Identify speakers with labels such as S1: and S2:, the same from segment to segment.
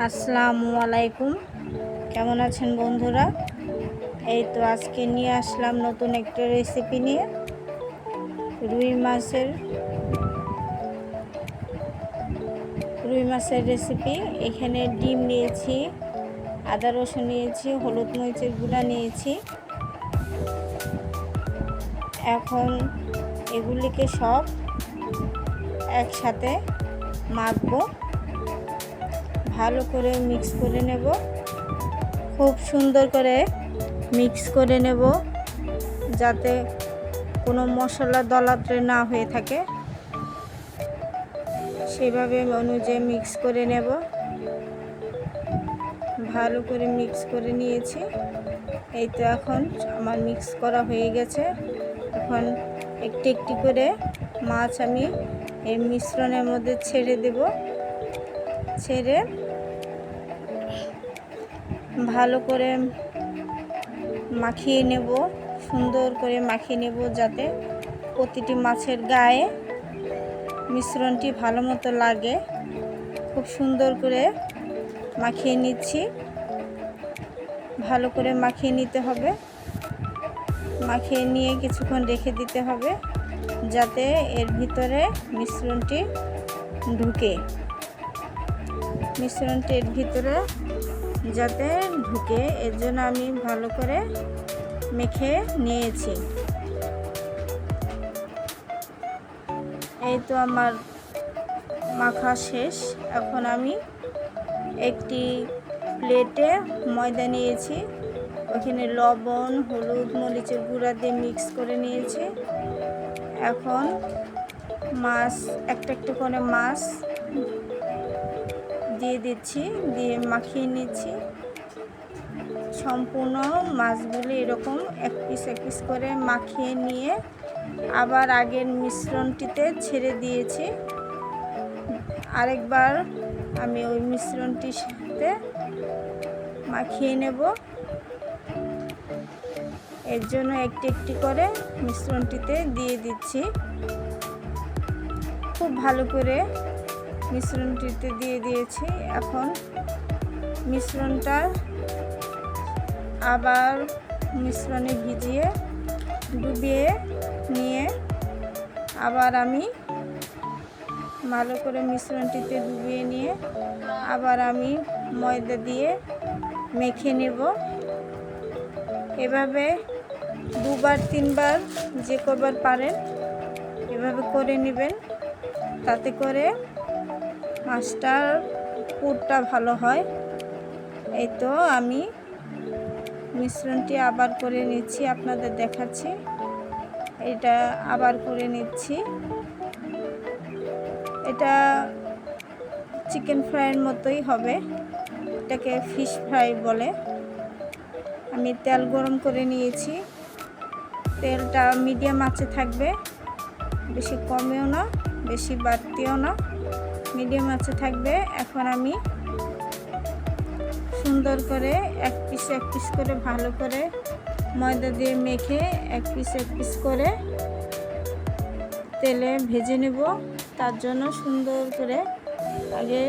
S1: আসসালামু আলাইকুম। কেমন আছেন বন্ধুরা? এই তো আজকে নিয়ে আসলাম নতুন একটা রেসিপি নিয়ে। রুই মাছের রেসিপি। এখানে ডিম নিয়েছি, আদা রসুন নিয়েছি, হলুদ মরিচের গুঁড়া নিয়েছি। এখন এগুলিকে সব একসাথে মাখবো, ভালো করে মিক্স করে নেব। খুব সুন্দর করে মিক্স করে নেব যাতে কোনো মশলা দলাত্রে না হয়ে থাকে, সেভাবে অনুযায়ী মিক্স করে নেব। ভালো করে মিক্স করে নিয়েছি। এই তো এখন আমার মিক্স করা হয়ে গেছে। এখন একটি একটি করে মাছ আমি এই মিশ্রণের মধ্যে ছেড়ে দেব। ছেড়ে ভালো করে মাখিয়ে নেব, সুন্দর করে মাখিয়ে নেব যাতে প্রতিটি মাছের গায়ে মিশ্রণটি ভালো মতো লাগে। খুব সুন্দর করে মাখিয়ে নিচ্ছি। ভালো করে মাখিয়ে নিতে হবে। মাখিয়ে নিয়ে কিছুক্ষণ রেখে দিতে হবে যাতে এর ভিতরে মিশ্রণটি ঢুকে। মিশ্রণটি এর ভিতরে যাতে ঢুকে, এর জন্য আমি ভালো করে মেখে নিয়েছি। এই তো আমার মাখা শেষ। এখন আমি একটি প্লেটে ময়দা নিয়েছি, ওখানে লবণ, হলুদ, মরিচের গুঁড়া দিয়ে মিক্স করে নিয়েছি। এখন মাছ একটা একটা করে মাছ দিয়ে দিচ্ছি, দিয়ে মাখিয়ে নিচ্ছি। সম্পূর্ণ মাছগুলি এরকম এক পিস করে মাখিয়ে নিয়ে আবার আগের মিশ্রণটিতে ছেড়ে দিয়েছি। আরেকবার আমি ওই মিশ্রণটির সাথে মাখিয়ে নেব। এর জন্য একটি একটি করে মিশ্রণটিতে দিয়ে দিচ্ছি। খুব ভালো করে মিশ্রণটিতে দিয়ে দিয়েছি। এখন মিশ্রণটা আবার মিশ্রণে ভিজিয়ে ডুবিয়ে নিয়ে আবার আমি ভালো করে মিশ্রণটিতে ডুবিয়ে নিয়ে আবার আমি ময়দা দিয়ে মেখে নেব। এভাবে দুবার তিনবার যে কবার পারেন এভাবে করে নেবেন, তাতে করে মাছটার পুরটা ভালো হয়। এই তো আমি মিশ্রণটি আবার করে নিচ্ছি, আপনাদের দেখাচ্ছি। এটা আবার করে নিচ্ছি। এটা চিকেন ফ্রাইয়ের মতোই হবে, এটাকে ফিশ ফ্রাই বলে। আমি তেল গরম করে নিয়েছি। তেলটা মিডিয়াম আঁচে থাকবে, বেশি কমেও না বেশি বাড়তিও না, মিডিয়াম আঁচে থাকবে। এখন আমি সুন্দর করে এক পিস করে ভালো করে ময়দা দিয়ে মেখে এক পিস করে তেলে ভেজে নেব। তার জন্য সুন্দর করে আগে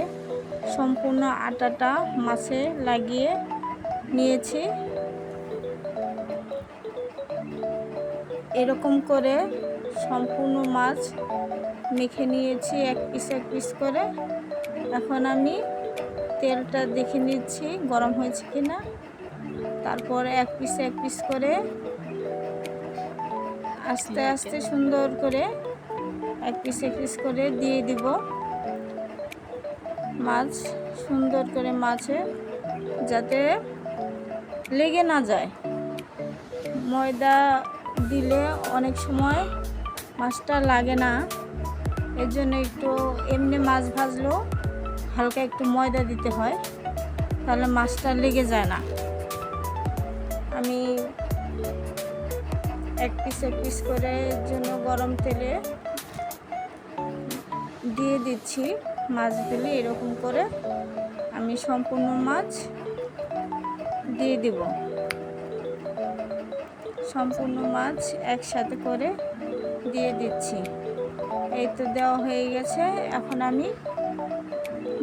S1: সম্পূর্ণ আটাটা মাছে লাগিয়ে নিয়েছি। এরকম করে সম্পূর্ণ মাছ মেখে নিয়েছি এক পিস করে। এখন আমি তেলটা দেখে নিচ্ছি গরম হয়েছে কিনা। তারপর এক পিস করে আস্তে আস্তে সুন্দর করে এক পিস করে দিয়ে দিব মাছ। সুন্দর করে মাছে যাতে লেগে না যায়। ময়দা দিলে অনেক সময় মাছটা লাগে না, এর জন্য একটু এমনি মাছ ভাজলেও হালকা একটু ময়দা দিতে হয়, তাহলে মাছটা লেগে যায় না। আমি এক পিস করে জন্য গরম তেলে দিয়ে দিচ্ছি মাছগুলি। এরকম করে আমি সম্পূর্ণ মাছ দিয়ে দিব। সম্পূর্ণ মাছ একসাথে করে দিয়ে দিচ্ছি। এই তো দেওয়া হয়ে গেছে। এখন আমি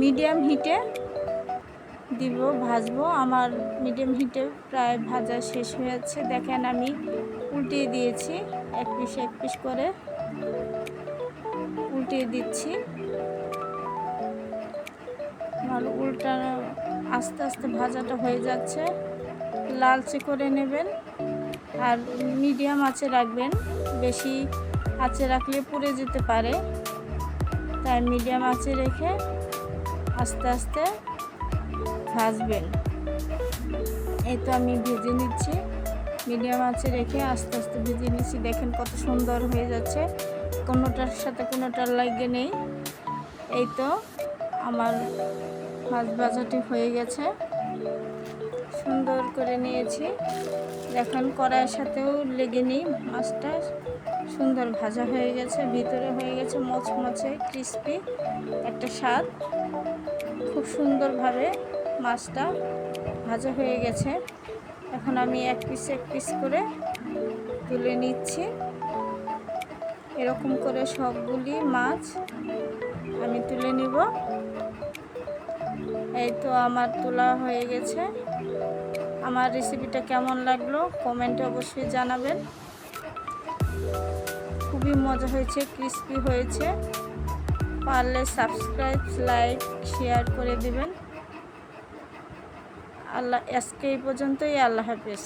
S1: মিডিয়াম হিটে দিব, ভাজবো। আমার মিডিয়াম হিটে প্রায় ভাজা শেষ হয়েছে। দেখেন আমি উল্টিয়ে দিয়েছি, এক পিস করে উল্টিয়ে দিচ্ছি। আর উল্টানো আস্তে আস্তে ভাজাটা হয়ে যাচ্ছে। লালচে করে নেবেন আর মিডিয়াম আঁচে রাখবেন, বেশি আঁচে রাখলে পুড়ে যেতে পারে, তাই মিডিয়াম আঁচে রেখে আস্তে আস্তে ভাজবেন। এই তো আমি ভেজে নিচ্ছি, মিডিয়াম আঁচে রেখে আস্তে আস্তে ভেজে নিচ্ছি। দেখেন কত সুন্দর হয়ে যাচ্ছে, কোনোটার সাথে কোনোটার লাগে নেই। এই তো আমার মাছ ভাজাটি হয়ে গেছে, সুন্দর করে নিয়েছি। দেখেন কড়াইয়ের সাথেও লেগে নেই, মাছটা সুন্দর ভাজা হয়ে গেছে, ভিতরে হয়ে গেছে মচমচে ক্রিস্পি একটা স্বাদ। খুব সুন্দরভাবে মাছটা ভাজা হয়ে গেছে। এখন আমি এক পিস করে তুলে নিচ্ছি। এরকম করে সবগুলি মাছ আমি তুলে নিব। এই তো আমার তোলা হয়ে গেছে। আমার রেসিপিটা কেমন লাগলো কমেন্টে অবশ্যই জানাবেন। খুবই মজা হয়েছে, ক্রিস্পি হয়েছে। পারলে সাবস্ক্রাইব, লাইক, শেয়ার করে দিবেন। আজকে এই পর্যন্তই। আল্লাহ হাফেজ।